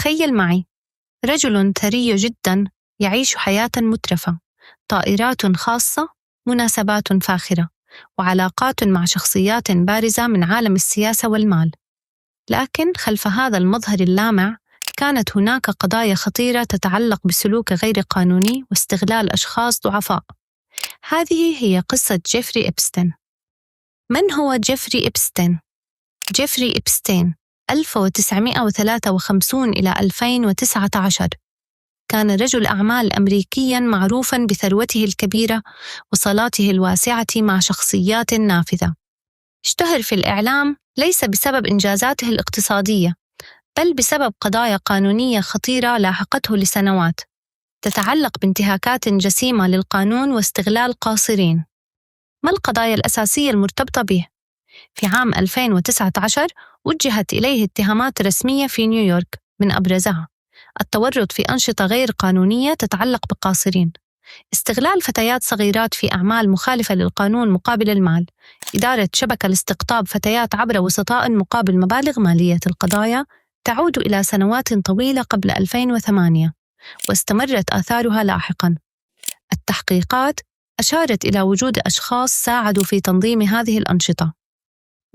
تخيل معي رجل ثري جدا يعيش حياة مترفة، طائرات خاصة، مناسبات فاخرة، وعلاقات مع شخصيات بارزة من عالم السياسة والمال. لكن خلف هذا المظهر اللامع كانت هناك قضايا خطيرة تتعلق بسلوك غير قانوني واستغلال أشخاص ضعفاء. هذه هي قصة جيفري إبستين. من هو جيفري إبستين؟ جيفري إبستين 1953 إلى 2019 كان رجل أعمال أمريكياً معروفاً بثروته الكبيرة وصلاته الواسعة مع شخصيات نافذة. اشتهر في الإعلام ليس بسبب إنجازاته الاقتصادية، بل بسبب قضايا قانونية خطيرة لاحقته لسنوات، تتعلق بانتهاكات جسيمة للقانون واستغلال قاصرين. ما القضايا الأساسية المرتبطة به؟ في عام 2019 وجهت إليه اتهامات رسمية في نيويورك، من أبرزها التورط في أنشطة غير قانونية تتعلق بقاصرين، استغلال فتيات صغيرات في أعمال مخالفة للقانون مقابل المال، إدارة شبكة لاستقطاب فتيات عبر وسطاء مقابل مبالغ مالية. القضايا تعود إلى سنوات طويلة قبل 2008 واستمرت آثارها لاحقاً. التحقيقات أشارت إلى وجود أشخاص ساعدوا في تنظيم هذه الأنشطة.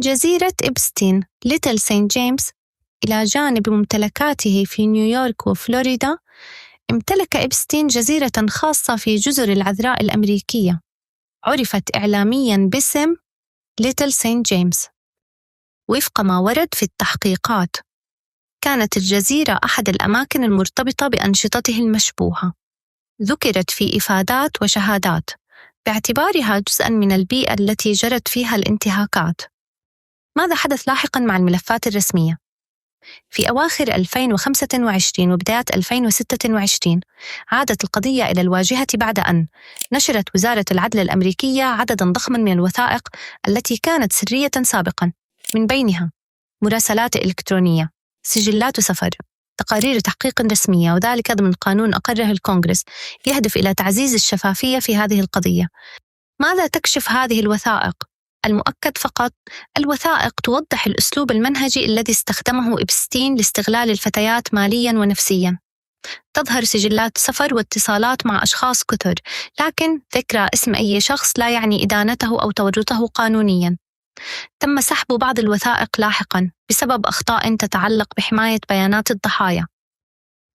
جزيرة إبستين ليتل سانت جيمس، إلى جانب ممتلكاته في نيويورك وفلوريدا، امتلك إبستين جزيرة خاصة في جزر العذراء الأمريكية، عرفت إعلامياً باسم ليتل سانت جيمس. وفق ما ورد في التحقيقات، كانت الجزيرة أحد الأماكن المرتبطة بأنشطته المشبوهة، ذكرت في إفادات وشهادات باعتبارها جزءاً من البيئة التي جرت فيها الانتهاكات. ماذا حدث لاحقاً مع الملفات الرسمية؟ في أواخر 2025 وبداية 2026 عادت القضية إلى الواجهة بعد أن نشرت وزارة العدل الأمريكية عدداً ضخماً من الوثائق التي كانت سرية سابقاً، من بينها مراسلات إلكترونية، سجلات سفر، تقارير تحقيق رسمية، وذلك ضمن قانون أقره الكونغرس يهدف إلى تعزيز الشفافية في هذه القضية. ماذا تكشف هذه الوثائق؟ المؤكد فقط الوثائق توضح الأسلوب المنهجي الذي استخدمه إبستين لاستغلال الفتيات مالياً ونفسياً. تظهر سجلات سفر واتصالات مع أشخاص كثر، لكن ذكر اسم أي شخص لا يعني إدانته أو تورطه قانونياً. تم سحب بعض الوثائق لاحقاً بسبب أخطاء تتعلق بحماية بيانات الضحايا.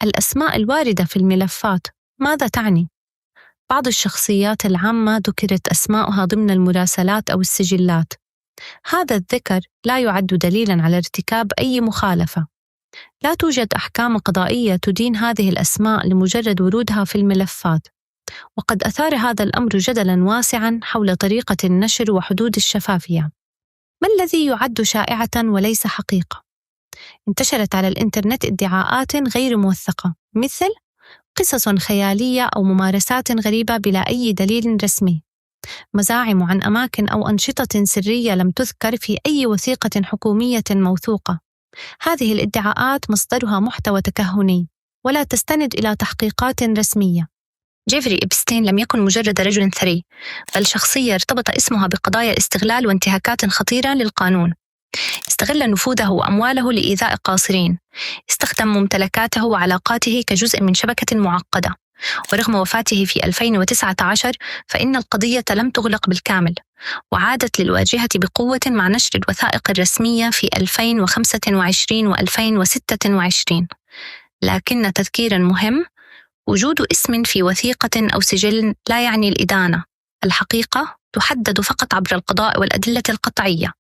الأسماء الواردة في الملفات ماذا تعني؟ بعض الشخصيات العامة ذكرت أسماؤها ضمن المراسلات أو السجلات. هذا الذكر لا يعد دليلاً على ارتكاب أي مخالفة. لا توجد أحكام قضائية تدين هذه الأسماء لمجرد ورودها في الملفات، وقد أثار هذا الأمر جدلاً واسعاً حول طريقة النشر وحدود الشفافية. ما الذي يعد شائعة وليس حقيقة؟ انتشرت على الإنترنت ادعاءات غير موثقة، مثل قصص خيالية أو ممارسات غريبة بلا أي دليل رسمي، مزاعم عن أماكن أو أنشطة سرية لم تذكر في أي وثيقة حكومية موثوقة. هذه الادعاءات مصدرها محتوى تكهني ولا تستند إلى تحقيقات رسمية. جيفري إبستين لم يكن مجرد رجل ثري، بل شخصية ارتبط اسمها بقضايا استغلال وانتهاكات خطيرة للقانون. استغل نفوذه وأمواله لإيذاء قاصرين، استخدم ممتلكاته وعلاقاته كجزء من شبكة معقدة. ورغم وفاته في 2019 فإن القضية لم تغلق بالكامل، وعادت للواجهة بقوة مع نشر الوثائق الرسمية في 2025 و2026. لكن تذكيراً مهم: وجود اسم في وثيقة أو سجل لا يعني الإدانة. الحقيقة تحدد فقط عبر القضاء والأدلة القطعية.